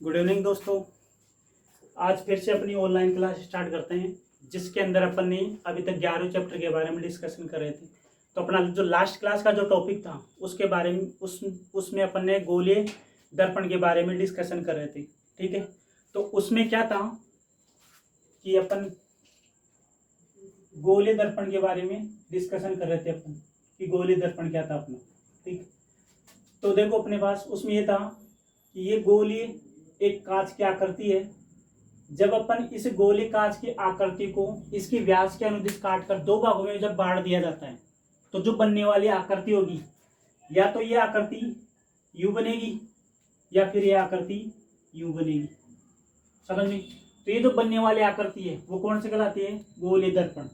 Good evening दोस्तों। आज फिर से अपनी ऑनलाइन क्लास स्टार्ट करते हैं, जिसके अंदर अपन ने अभी तक 11वें चैप्टर के बारे में डिस्कशन कर रहे थे। तो अपना जो लास्ट क्लास का जो टॉपिक था उसके बारे में उसमें अपन ने गोलीय दर्पण के बारे में डिस्कशन कर रहे थे। ठीक है, तो उसमें क्या था कि अपन गोलीय दर्पण के बारे में डिस्कशन कर रहे थे अपन कि गोलीय दर्पण क्या था अपना। ठीक, तो देखो अपने पास उसमें ये था कि ये गोलीय एक कांच की आकृति है। जब अपन इस गोले कांच की आकृति को इसकी व्यास के अनुदिश काट कर दो भागों में जब बांट दिया जाता है, तो जो बनने वाली आकृति होगी या तो ये आकृति यू बनेगी या फिर ये आकृति यू बनेगी। समझ में? तो ये जो बनने वाली आकृति है वो कौन से कहलाती है? गोलीय दर्पण।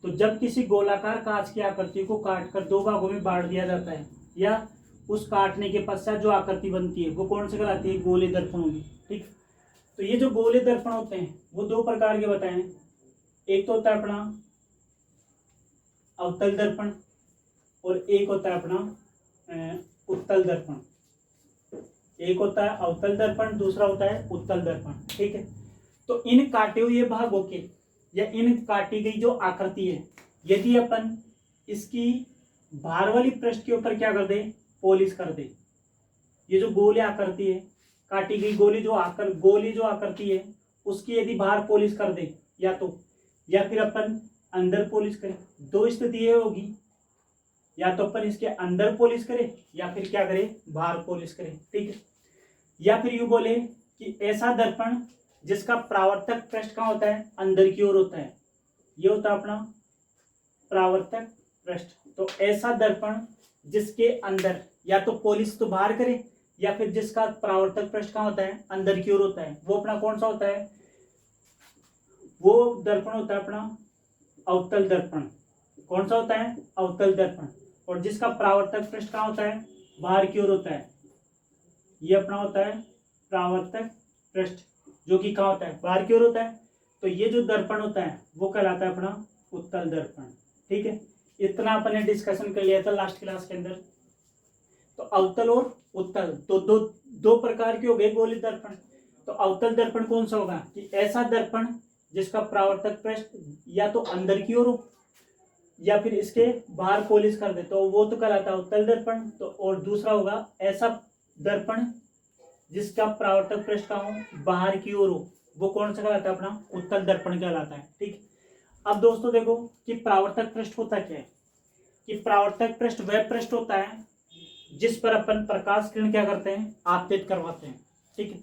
तो जब किसी गोलाकार कांच की आकृति को काट कर दो भागों में बांट दिया जाता है या उस काटने के पश्चात जो आकृति बनती है वो कौन से कहलाती है? गोलीय दर्पण होगी। ठीक, तो ये जो गोलीय दर्पण होते हैं वो दो प्रकार के बताए हैं। एक तो होता है अपना अवतल दर्पण और एक होता है अपना उत्तल दर्पण। एक होता है अवतल दर्पण, दूसरा होता है उत्तल दर्पण। ठीक है, तो इन काटे हुए भागों के या इन काटी गई जो आकृति है, यदि अपन इसकी भार वाली पृष्ठ के ऊपर क्या कर दे? पॉलिश कर दे। ये जो गोली आकृति है, काटी गई गोली जो आकृति है उसकी यदि बाहर पॉलिश कर दे या फिर अपन अंदर पॉलिश करें, दो स्थिति ये होगी, या तो अपन इसके अंदर पॉलिश करें या फिर क्या करें? बाहर पॉलिश करें। ठीक है, या फिर यूं बोले कि ऐसा दर्पण जिसका परावर्तक पृष्ठ कहाँ होता है? अंदर की ओर होता है। ये होता है अपना परावर्तक पृष्ठ। तो ऐसा दर्पण जिसके अंदर या तो पॉलिश तो बाहर करे या फिर जिसका परावर्तक पृष्ठ कहाँ होता है? अंदर की ओर होता है, वो अपना कौन सा होता है? वो दर्पण होता है अपना अवतल दर्पण। कौन सा होता है? अवतल दर्पण। और जिसका परावर्तक पृष्ठ कहाँ होता है? बाहर की ओर होता है, ये अपना होता है परावर्तक पृष्ठ, जो कि कहाँ होता है? बाहर की ओर होता है। तो ये जो दर्पण होता है वो कहलाता है अपना उत्तल दर्पण। ठीक है, इतना अपन ने डिस्कशन कर लिया था लास्ट क्लास के अंदर। तो अवतल और उत्तल तो दो प्रकार के हो गए गोलीय दर्पण। तो अवतल दर्पण कौन सा होगा? कि ऐसा दर्पण जिसका परावर्तक पृष्ठ या तो अंदर की ओर हो या फिर इसके बाहर पॉलिश कर दे, तो वो तो कहलाता है उत्तल दर्पण। तो और दूसरा होगा ऐसा दर्पण जिसका परावर्तक पृष्ठ का हो? बाहर की ओर हो, वो कौन सा कहलाता है? अपना उत्तल दर्पण कहलाता है। ठीक, अब दोस्तों देखो कि परावर्तक पृष्ठ होता क्या है। कि परावर्तक पृष्ठ वह पृष्ठ होता है जिस पर अपन प्रकाश किरण क्या करते हैं? आपतित करवाते हैं। ठीक है,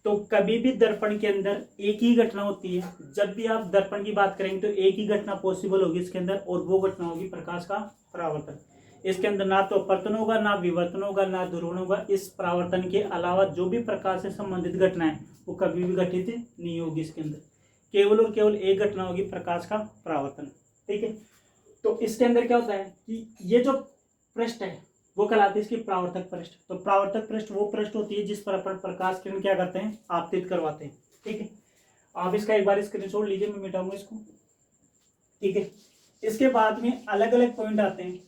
तो कभी भी दर्पण के अंदर एक ही घटना होती है। जब भी आप दर्पण की बात करेंगे तो एक ही घटना पॉसिबल होगी इसके अंदर, और वो घटना होगी प्रकाश का परावर्तन। इसके अंदर ना तो अपवर्तन होगा, ना विवर्तन होगा, ना ध्रुवण होगा। इस परावर्तन के अलावा जो भी प्रकाश से संबंधित घटना है वो कभी भी घटित नहीं होगी इसके अंदर। केवल और केवल एक घटना होगी, प्रकाश का परावर्तन। ठीक है, तो इसके अंदर क्या होता है कि ये जो पृष्ठ है वो कहलाती है इसकी परावर्तक पृष्ठ। तो परावर्तक पृष्ठ वो पृष्ठ होती है जिस पर अपन प्रकाश किरण क्या करते हैं? आपतित करवाते हैं। ठीक है, आप इसका एक बार स्क्रीनशॉट लीजिए, मैं मिटाऊंगा इसको। ठीक है, इसके बाद में अलग अलग पॉइंट आते हैं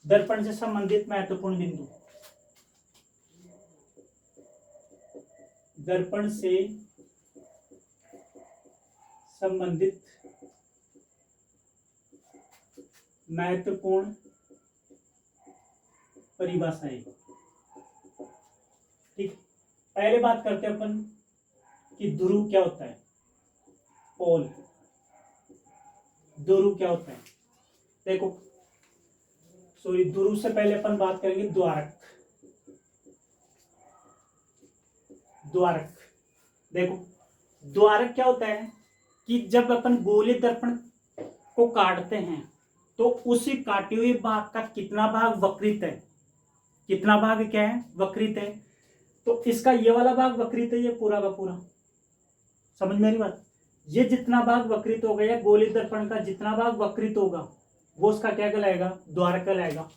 दर्पण से संबंधित महत्वपूर्ण बिंदु। दर्पण से संबंधित महत्वपूर्ण परिभाषाएं। ठीक, पहले बात करते हैं अपन कि ध्रुव क्या होता है? पोल। ध्रुव क्या होता है? देखो ध्रुव से पहले अपन बात करेंगे द्वारक। द्वारक, देखो द्वारक क्या होता है कि जब अपन गोलीय दर्पण को काटते हैं तो उसी काटे हुए भाग का कितना भाग वक्रित है? कितना भाग क्या है? वक्रित है। तो इसका ये वाला भाग वक्रित है, ये पूरा का पूरा। समझ में आ रही बात? ये जितना भाग वक्रित होगा या गोलीय दर्पण का जितना भाग वक्रित होगा वो उसका क्या कहलाएगा? द्वारक कहलाएगा।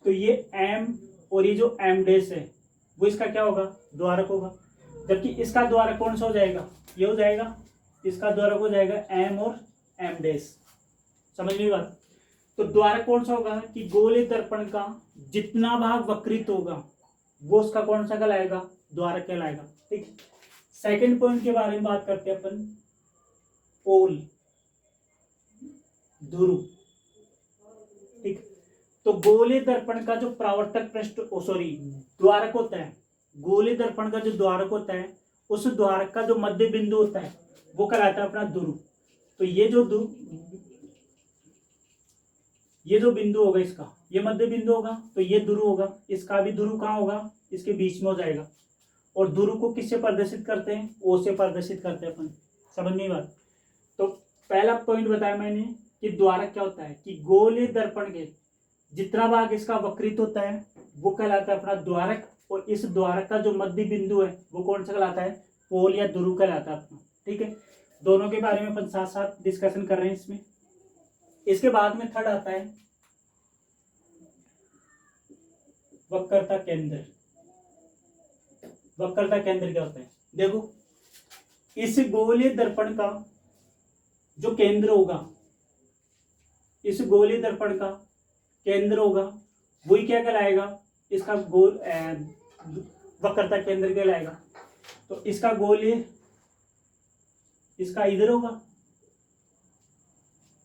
तो ये एम और ये जो एम डैश है वो इसका क्या होगा? द्वारक होगा। जबकि इसका द्वारक कौन सा हो जाएगा? ये हो जाएगा। इसका द्वारक हो जाएगा एम और एम डैश। समझ में बात? तो द्वारक कौन सा होगा कि गोलीय दर्पण का जितना भाग वक्रित होगा वो उसका कौन सा कहलाएगा, द्वारक कहलाएगा। ठीक है, सेकंड पॉइंट के बारे में बात करते हैं अपन, पोल, ध्रुव। ठीक, तो गोलीय दर्पण का जो परावर्तक पृष्ठ, सॉरी द्वारक होता है, गोलीय दर्पण का जो द्वारक होता है, उस द्वारक का जो मध्य बिंदु होता है वो कहलाता है अपना ध्रुव। तो ये जो बिंदु होगा इसका, ये मध्य बिंदु होगा, तो ये ध्रुव होगा, इसका भी ध्रुव कहाँ होगा, इसके बीच में हो जाएगा। और ध्रुव को किससे प्रदर्शित करते हैं, ओ से प्रदर्शित करते हैं अपन। समझ में बात। तो पहला पॉइंट बताया मैंने कि द्वारक क्या होता है, कि गोलीय दर्पण के जितना भाग इसका वक्रित होता है वो कहलाता है अपना द्वारक, और इस द्वारक का जो मध्य बिंदु है वो कौन सा कहलाता है, पोल या ध्रुव कहलाता है अपना। ठीक है, दोनों के बारे में अपन साथ साथ डिस्कशन कर रहे हैं इसमें। इसके बाद में थर्ड आता है वक्रता केंद्र। वक्रता केंद्र क्या होता है, देखो इस गोलीय दर्पण का जो केंद्र होगा, इस गोलीय दर्पण का केंद्र होगा वही क्या कहलाएगा, इसका गोल वक्रता केंद्र कहलाएगा। तो इसका गोलीय, इसका इधर होगा।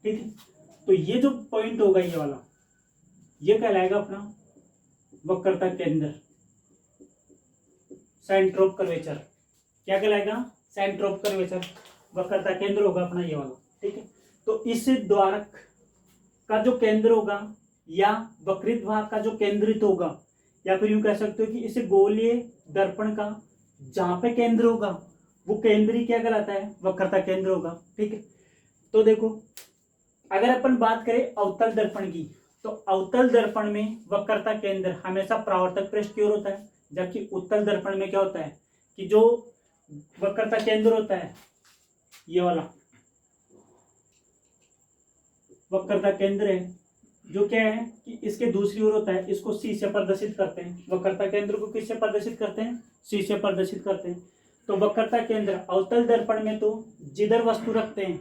ठीक है, तो ये जो पॉइंट होगा ये वाला, ये कहलाएगा अपना वक्रता केंद्र, सेंटर ऑफ कर्वेचर। क्या कहलाएगा, सेंटर ऑफ कर्वेचर, वक्रता केंद्र होगा अपना ये वाला। ठीक है, तो इस द्वारक का जो केंद्र होगा या वक्रित भाग का जो केंद्रित होगा, या फिर यूं कह सकते हो कि इस गोलीय दर्पण का जहां पे केंद्र होगा वो केंद्र ही क्या कहलाता है, वक्रता केंद्र होगा। ठीक है, तो देखो अगर अपन बात करें अवतल दर्पण की, तो अवतल दर्पण में वक्रता केंद्र हमेशा परावर्तक पृष्ठ की ओर होता है, जबकि उत्तल दर्पण में क्या होता है कि जो वक्रता केंद्र होता है ये वाला वक्रता केंद्र है, जो क्या है कि इसके दूसरी ओर होता है, इसको सी से प्रदर्शित करते हैं। वक्रता केंद्र को किससे प्रदर्शित करते हैं, सी से प्रदर्शित करते हैं। तो वक्रता केंद्र अवतल दर्पण में तो जिधर वस्तु रखते हैं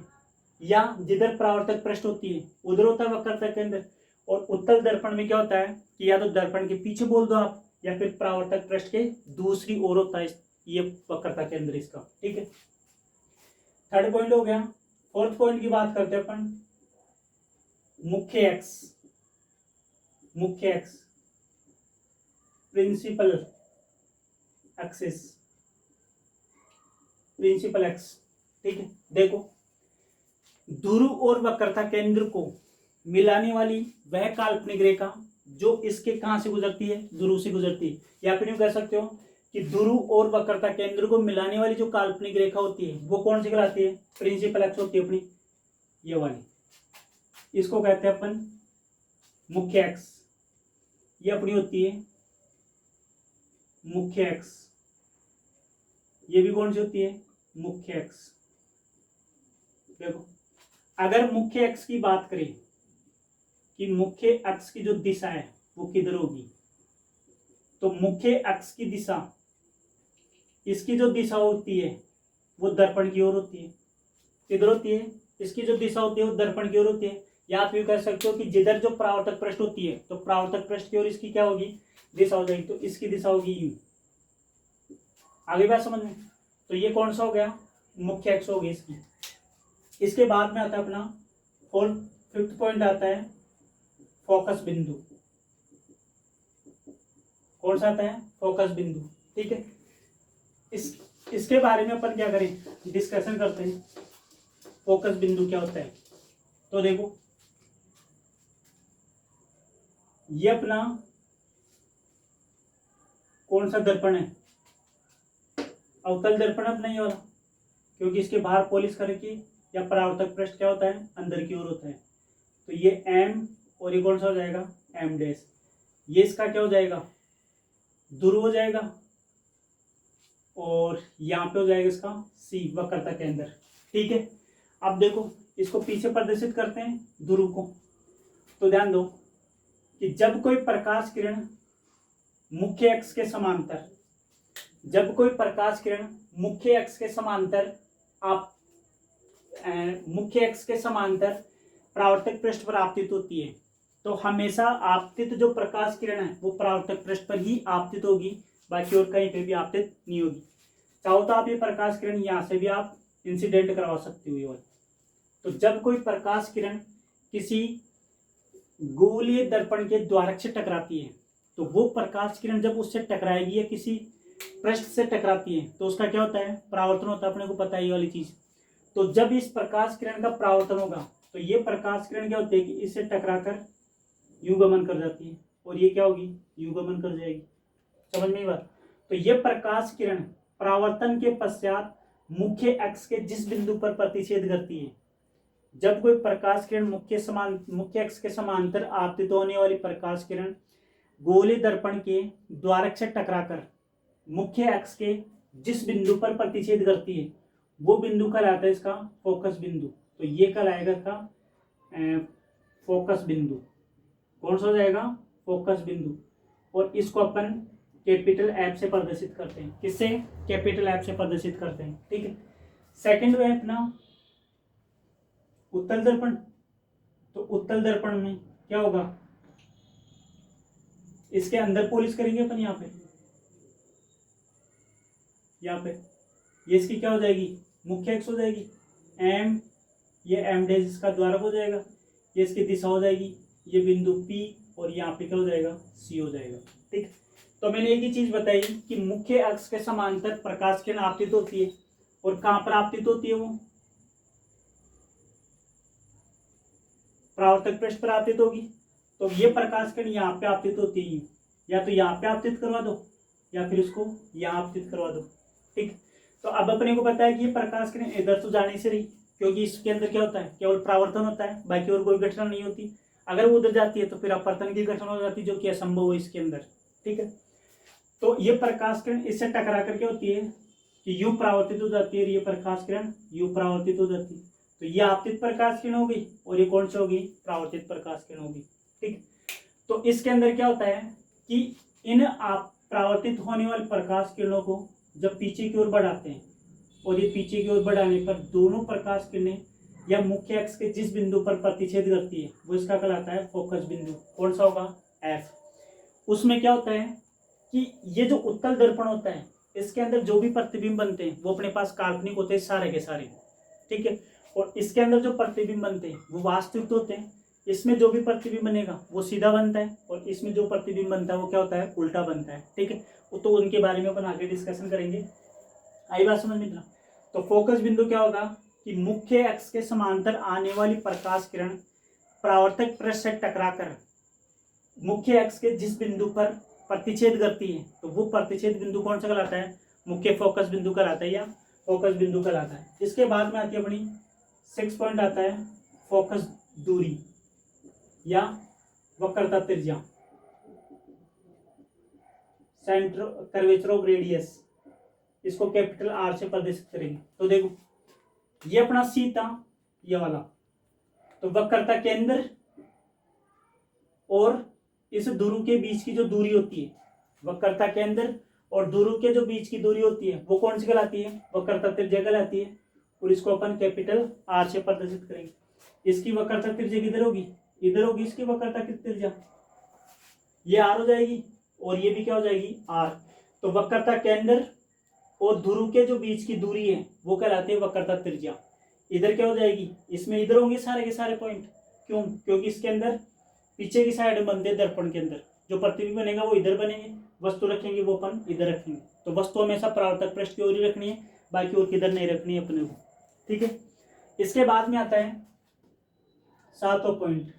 या जिधर परावर्तक पृष्ठ होती है उधर होता है वक्रता केंद्र, और उत्तल दर्पण में क्या होता है कि या तो दर्पण के पीछे बोल दो आप, या फिर परावर्तक पृष्ठ के दूसरी ओर होता है ये वक्रता केंद्र इसका। ठीक है, थर्ड पॉइंट हो गया। फोर्थ पॉइंट की बात करते हैं अपन, मुख्य एक्स, मुख्य axis, principal axis, principal axis. ठीक है, देखो ध्रुव और वक्रता केंद्र को मिलाने वाली वह काल्पनिक रेखा जो इसके कहां से गुजरती है, ध्रुव से गुजरती है। या फिर यूं कह सकते हो कि ध्रुव और वक्रता केंद्र को मिलाने वाली जो काल्पनिक रेखा होती है वो कौन सी कहलाती है, प्रिंसिपल एक्स होती है अपनी, ये वाली। इसको कहते हैं अपन मुख्य एक्स, ये अपनी होती है मुख्य एक्स। ये भी कौन सी होती है, मुख्य एक्स। देखो अगर मुख्य एक्स की बात करें कि मुख्य अक्ष की जो दिशा है वो किधर होगी, तो मुख्य अक्ष की दिशा, इसकी जो दिशा होती है वो दर्पण की ओर होती है। किधर होती है, इसकी जो दिशा होती है वो दर्पण की ओर होती है। या आप ये कह सकते हो कि जिधर जो परावर्तक पृष्ठ होती है तो परावर्तक पृष्ठ की ओर इसकी क्या होगी, दिशा हो जाएगी। तो इसकी दिशा होगी यू। आगे बात समझ में। तो ये कौन सा हो गया, मुख्य अक्ष होगी इसकी। इसके बाद में आता है अपना फिफ्थ पॉइंट आता है फोकस बिंदु। कौन सा आता है, फोकस बिंदु। ठीक है, इसके बारे में अपन क्या करें, डिस्कशन करते हैं। फोकस बिंदु क्या होता है, तो देखो ये अपना कौन सा दर्पण है, अवतल दर्पण अपना ये वाला, क्योंकि इसके बाहर पॉलिश करके या परावर्तक पृष्ठ क्या होता है, अंदर की ओर होता है। तो ये एम और ये कौन सा हो जाएगा, एम डैश। ये इसका क्या हो जाएगा, ध्रुव हो जाएगा, और यहाँ पे हो जाएगा इसका सी, वक्रता केंद्र। ठीक है, अब देखो इसको पीछे प्रदर्शित करते हैं ध्रुव को। तो ध्यान दो कि जब कोई प्रकाश किरण मुख्य अक्ष के समांतर, जब कोई प्रकाश किरण मुख्य अक्ष के समांतर आप मुख्य अक्ष के समांतर परावर्तक पृष्ठ पर आपतित होती है, तो हमेशा आपतित जो प्रकाश किरण है वो परावर्तक पृष्ठ पर ही आपतित होगी, बाकी और कहीं पे भी आपतित नहीं होगी। चाहो तो आप ये प्रकाश किरण यहाँ से भी आप इंसिडेंट करवा सकते हो ये वाली। तो जब कोई प्रकाश किरण किसी गोलीय दर्पण के द्वारक से टकराती है, तो वो प्रकाश किरण जब उससे टकराएगी या किसी पृष्ठ से टकराती है तो उसका क्या होता है, परावर्तन होता है, अपने को पता है ये वाली चीज। तो जब इस प्रकाश किरण का परावर्तन होगा तो ये प्रकाश किरण क्या होती है कि इससे टकराकर यूं गमन कर जाती है, और ये क्या होगी, यूं गमन कर जाएगी। समझ में बात। तो ये प्रकाश किरण परावर्तन के पश्चात मुख्य अक्ष के जिस बिंदु पर प्रतिच्छेद करती है, जब कोई प्रकाश किरण मुख्य अक्ष के समांतर आपतित होने वाली प्रकाश किरण गोले दर्पण के द्वारक से टकराकर मुख्य अक्ष के जिस बिंदु पर प्रतिच्छेद करती है वो बिंदु कहलाता है इसका फोकस बिंदु। तो ये कहलाएगा इसका फोकस बिंदु। कौन सा हो जाएगा, फोकस बिंदु। और इसको अपन कैपिटल एफ से प्रदर्शित करते हैं। किससे, कैपिटल एफ से प्रदर्शित करते हैं। ठीक है। सेकंड है अपना उत्तल दर्पण। तो उत्तल दर्पण में क्या होगा, इसके अंदर पॉलिश करेंगे अपन यहाँ पे ये इसकी क्या हो जाएगी, मुख्य अक्ष हो जाएगी एम, ये एम डैश इसका द्वारक हो जाएगा, ये इसकी दिशा हो जाएगी, ये बिंदु पी, और यहाँ पे क्या हो जाएगा, सी हो जाएगा। ठीक। तो मैंने एक ही चीज बताई कि मुख्य अक्ष के समांतर प्रकाश किरण आपतित होती है, और कहां पर आपतित होती है, वो परावर्तक पृष्ठ पर आपतित होगी। तो ये प्रकाश किरण यहाँ पे आपतित होती है, या तो यहाँ पे आपतित करवा दो या फिर इसको यहाँ आपतित करवा दो। ठीक। तो अब अपने को पता है कि ये प्रकाश किरण इधर तो जाने से रही, क्योंकि इसके अंदर क्या होता है, केवल परावर्तन होता है, बाकी और कोई घटना नहीं होती। अगर वो उधर जाती है तो फिर अपवर्तन की घटना हो जाती है, जो कि असंभव है इसके अंदर। ठीक है। तो ये प्रकाश किरण इससे टकरा करके होती है कि यूं परावर्तित हो जाती है, ये प्रकाश किरण यूं परावर्तित हो जाती है। तो ये आपतित प्रकाश किरण हो गई, और ये कौन सी होगी, परावर्तित प्रकाश किरण होगी। ठीक। तो इसके अंदर क्या होता है कि इन आप परावर्तित होने वाले प्रकाश किरणों को जब पीछे की ओर बढ़ाते हैं, और ये पीछे की ओर बढ़ाने पर दोनों प्रकाश किरणें या मुख्य अक्ष के जिस बिंदु पर प्रतिच्छेद करती है वो इसका कहलाता है फोकस बिंदु। कौन सा होगा, एफ। उसमें क्या होता है कि ये जो उत्तल दर्पण होता है इसके अंदर जो भी प्रतिबिंब बनते हैं वो अपने पास काल्पनिक होते हैं सारे के सारे। ठीक है। और इसके अंदर जो प्रतिबिंब बनते हैं वो वास्तविक होते हैं। इसमें जो भी प्रतिबिंब बनेगा वो सीधा बनता है, और इसमें जो प्रतिबिंब बनता है वो क्या होता है, उल्टा बनता है। ठीक है। तो उनके बारे में अपन आगे डिस्कशन करेंगे। आई बात समझ में। तो फोकस बिंदु क्या होगा कि मुख्य अक्ष के समांतर आने वाली प्रकाश किरण परावर्तक पृष्ठ से टकराकर मुख्य अक्ष के जिस बिंदु पर प्रतिच्छेद करती है तो वो प्रतिच्छेद बिंदु कौन सा कहलाता है, मुख्य फोकस बिंदु कहलाता है या फोकस बिंदु कहलाता है। इसके बाद में आती है अपनी 6 पॉइंट आता है फोकस दूरी या वक्रता त्रिज्या, सेंटर कर्वेचर ऑफ रेडियस। इसको कैपिटल आर से प्रदर्शित करेंगे। तो देखो ये अपना सी था, ये वाला, तो वक्रता केंद्र और इस ध्रुव के बीच की जो दूरी होती है, वक्रता केंद्र और ध्रुव के जो बीच की दूरी होती है वो कौन सी कहलाती है, वक्रता त्रिज्या कहलाती है। और इसको अपन कैपिटल आर से प्रदर्शित करेंगे। इसकी वक्रता त्रिज्या किधर होगी, इधर होगी इसकी वक्रता की त्रिज्या, ये आर हो जाएगी, और ये भी क्या हो जाएगी, आर। तो वक्रता केंद्र और ध्रुव के जो बीच की दूरी है वो कहलाती है वक्रता त्रिज्या। इधर क्या हो जाएगी, इसमें इधर होंगे सारे के सारे पॉइंट। क्यों, क्योंकि इसके अंदर पीछे की साइड बनते हैं दर्पण के अंदर, जो प्रतिबिंब बनेगा वो इधर बनेंगे, वस्तु रखेंगे वो अपन इधर रखेंगे। तो वस्तु हमेशा परावर्तक पृष्ठ की ओर ही रखनी है, बाकी और किधर नहीं रखनी है अपने को। ठीक है। इसके बाद में आता है 7वां पॉइंट,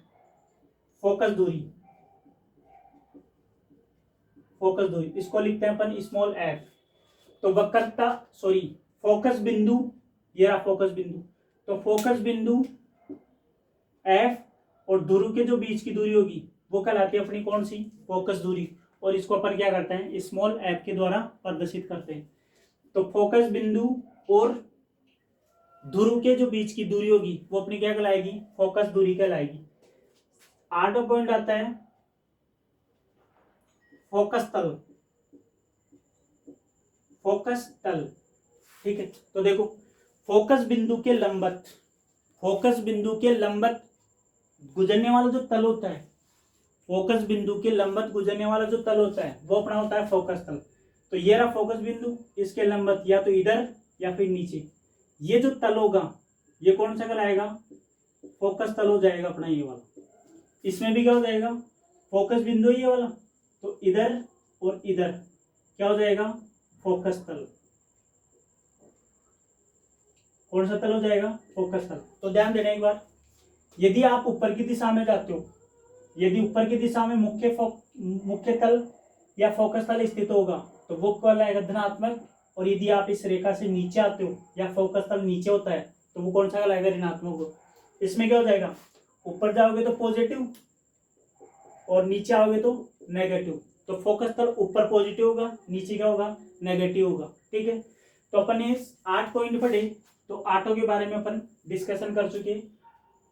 फोकस दूरी। फोकस दूरी इसको लिखते हैं अपन स्मॉल एफ। तो वक्रता फोकस बिंदु, ये रहा फोकस बिंदु। तो फोकस बिंदु एफ और ध्रुव के जो बीच की दूरी होगी वो कहलाती है अपनी कौन सी, फोकस दूरी। और इसको अपन क्या करते हैं, स्मॉल एफ के द्वारा प्रदर्शित करते हैं। तो फोकस बिंदु और ध्रुव के जो बीच की दूरी होगी वो अपनी क्या कहलाएगी, फोकस दूरी कहलाएगी। 8वां पॉइंट आता है फोकस तल। फोकस तल, ठीक है। तो देखो फोकस बिंदु के लंबवत, फोकस बिंदु के लंबवत गुजरने वाला जो तल होता है फोकस बिंदु के लंबवत गुजरने वाला जो तल होता है वो अपना होता है फोकस तल। तो ये रहा फोकस बिंदु, इसके लंबवत या तो इधर या फिर नीचे, ये जो तल होगा ये कौन सा कहलाएगा, फोकस तल हो जाएगा अपना ये वाला। इसमें भी क्या हो जाएगा, फोकस बिंदु ये वाला, तो इधर और इधर क्या हो जाएगा, फोकस तल। कौन सा तल हो जाएगा, फोकस तल। तो ध्यान देना एक बार, यदि आप ऊपर की दिशा में जाते हो, यदि ऊपर की दिशा में मुख्य तल या फोकस तल स्थित होगा तो वो कहलाएगा धनात्मक, और यदि आप इस रेखा से नीचे आते हो या फोकस तल नीचे होता है तो वो कौन सा कहलाएगा, ऋणात्मक। इसमें क्या हो जाएगा, ऊपर जाओगे तो पॉजिटिव और नीचे आओगे तो नेगेटिव। तो फोकस तल ऊपर पॉजिटिव होगा, नीचे क्या होगा, नेगेटिव होगा। ठीक है, तो अपन ने 8 पॉइंट पढ़े, तो 8 के बारे में अपन डिस्कशन कर चुके।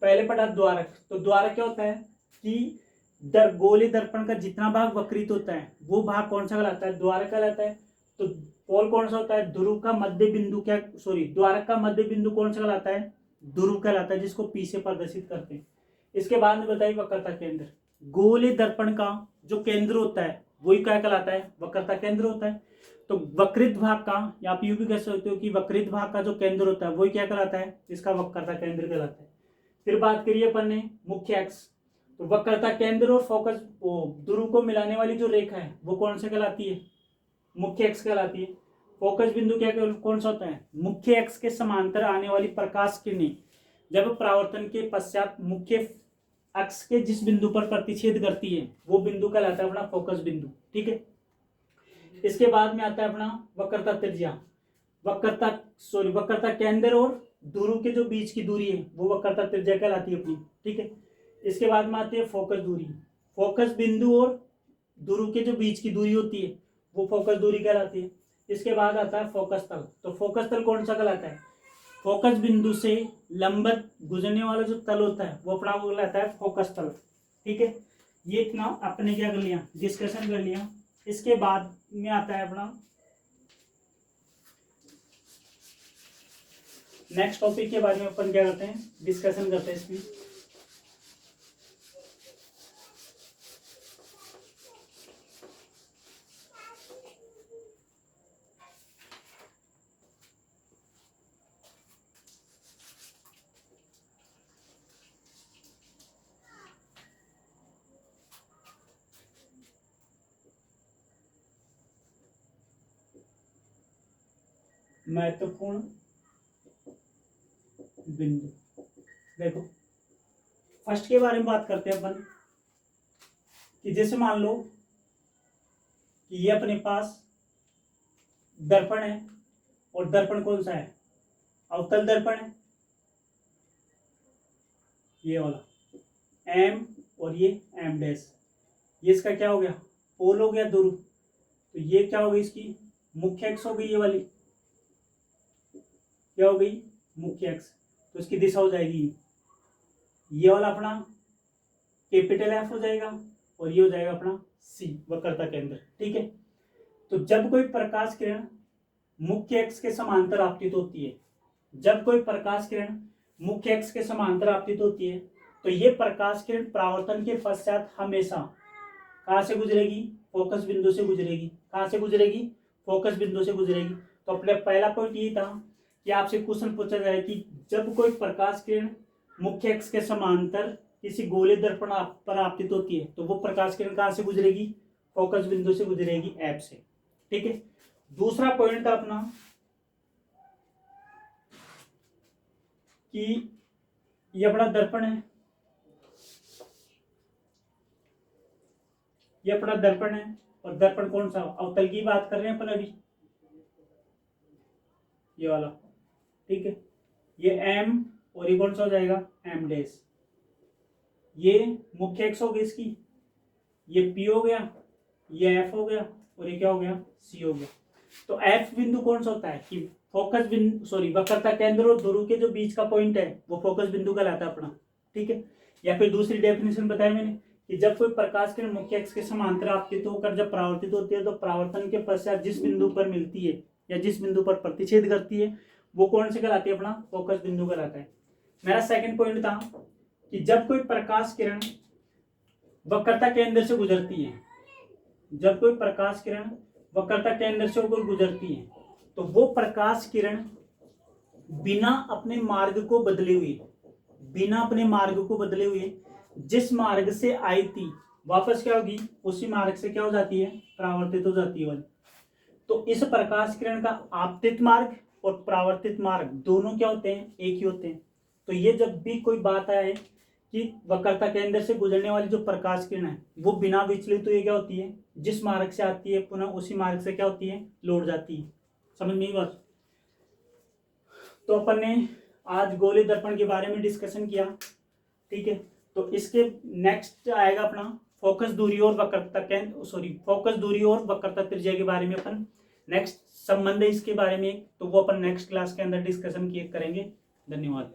पहले पढ़ा द्वारक। तो द्वारक क्या होता है कि गोलीय दर्पण का जितना भाग वक्रित होता है वो भाग कौन सा कहलाता है, द्वारक कहलाता है। तो पोल कौन सा होता है, ध्रुव का मध्य बिंदु, क्या द्वारक का मध्य बिंदु कौन सा कहलाता है, ध्रुव कहलाता है, जिसको पी से प्रदर्शित करते हैं। इसके बाद में बताइए वक्रता केंद्र। गोलीय दर्पण का जो केंद्र होता है वही क्या कहलाता है, वक्रता केंद्र होता है। तो वक्रित भाग का, या आप यूं भी कह सकते हो कि वक्रित भाग का जो केंद्र होता है वही क्या कहलाता है, इसका वक्रता केंद्र कहलाता है। फिर बात करिए अपन ने मुख्य अक्ष। तो वक्रता केंद्र और फोकस ध्रुव को मिलाने वाली जो रेखा है वो कौन सा कहलाती है, मुख्य अक्ष कहलाती है। फोकस बिंदु क्या कौन सा होता है, मुख्य अक्ष के समांतर आने वाली प्रकाश किरणें जब परावर्तन के पश्चात मुख्य अक्ष के जिस बिंदु पर प्रतिच्छेद करती है वो बिंदु कहलाता है अपना फोकस बिंदु। ठीक है, इसके बाद में आता है अपना वक्रता त्रिज्या। वक्रता केंद्र और ध्रुव के जो बीच की दूरी है वो वक्रता त्रिज्या कहलाती है अपनी। ठीक है, इसके बाद में आती है फोकस दूरी। फोकस बिंदु और ध्रुव के जो बीच की दूरी होती है वो फोकस दूरी कहलाती है। इसके बाद आता है फोकस तल। तो फोकस तल कौन सा कहलाता है, फोकस बिंदु से लंबवत गुजरने वाला जो तल होता है वो अपना वो कहलाता है फोकस तल। ठीक है, ये इतना अपने क्या कर लिया, डिस्कशन कर लिया। इसके बाद में आता है अपना नेक्स्ट टॉपिक के बारे में अपन क्या करते हैं, डिस्कशन करते हैं इसमें। महत्वपूर्ण बिंदु, देखो फर्स्ट के बारे में बात करते हैं अपन कि जैसे मान लो कि ये अपने पास दर्पण है, और दर्पण कौन सा है, अवतल दर्पण है ये वाला एम, और ये एम डैश, ये इसका क्या हो गया, पोल हो गया ध्रुव। तो ये क्या हो गई, इसकी मुख्य अक्ष हो गई, ये वाली क्या हो गई, मुख्य अक्ष। तो इसकी दिशा हो जाएगी ये वाला अपना कैपिटल एफ हो जाएगा, और ये हो जाएगा अपना सी, वक्रता केंद्र। ठीक है, तो जब कोई प्रकाश किरण मुख्य अक्ष के समांतर आपतित होती है, जब कोई प्रकाश किरण मुख्य अक्ष के समांतर आपतित होती है तो ये प्रकाश किरण परावर्तन के पश्चात हमेशा कहाँ से गुजरेगी, फोकस बिंदु से गुजरेगी। कहाँ से गुजरेगी, फोकस बिंदु से गुजरेगी। तो अपने पहला पॉइंट ये था कि आपसे क्वेश्चन पूछा जाए कि जब कोई प्रकाश किरण मुख्य अक्ष के समांतर किसी गोलीय दर्पण पर आपतित होती है तो वो प्रकाश किरण कहाँ से गुजरेगी, फोकस बिंदु से गुजरेगी, एफ से। ठीक है, दूसरा पॉइंट था अपना कि ये अपना दर्पण है, ये अपना दर्पण है, और दर्पण कौन सा, अवतल की बात कर रहे हैं अपन अभी, ये वाला। ठीक है, ये एम और ये कौन सा हो जाएगा, एम डैश। ये मुख्य अक्ष हो गई इसकी, ये पी हो गया, ये एफ हो गया, और ये क्या हो गया, सी हो गया। तो एफ बिंदु कौन सा होता है कि फोकस बिंदु, वक्रता केंद्र और ध्रुव के जो बीच का पॉइंट है वो फोकस बिंदु कहलाता है अपना। ठीक है, या फिर दूसरी डेफिनेशन बताया मैंने कि जब कोई प्रकाश किरण मुख्य अक्ष के समांतर आपतित होकर जब परावर्तित होती है तो परावर्तन के पश्चात जिस बिंदु पर मिलती है या जिस बिंदु पर प्रतिच्छेद करती है वो कौन से कहलाती है, अपना फोकस बिंदु कहलाता है। मेरा सेकंड पॉइंट था कि जब कोई प्रकाश किरण वक्रता केंद्र से गुजरती है। जब कोई प्रकाश किरण वक्रता केंद्र से होकर गुजरती है तो वो प्रकाश किरण बिना अपने मार्ग को बदले हुए जिस मार्ग से आई थी वापस क्या होगी, उसी मार्ग से क्या हो जाती है, परावर्तित हो जाती है। तो इस प्रकाश किरण का आपतित मार्ग और परावर्तित मार्ग दोनों क्या होते हैं, एक ही होते हैं। तो ये जब भी कोई बात आए कि वक्रता केंद्र से गुजरने वाली जो प्रकाश किरण है वो बिना विचलित हुए क्या होती है, जिस मार्ग से आती है पुनः उसी मार्ग से क्या होती है, लौट जाती है। समझ में आई बात। तो अपन ने आज गोलीय दर्पण के बारे में डिस्कशन किया, ठीक है। तो इसके नेक्स्ट आएगा अपना फोकस दूरी और वक्रता त्रिज्या के बारे में अपन नेक्स्ट संबंध है इसके बारे में, तो वो अपन नेक्स्ट क्लास के अंदर डिस्कशन करेंगे। धन्यवाद।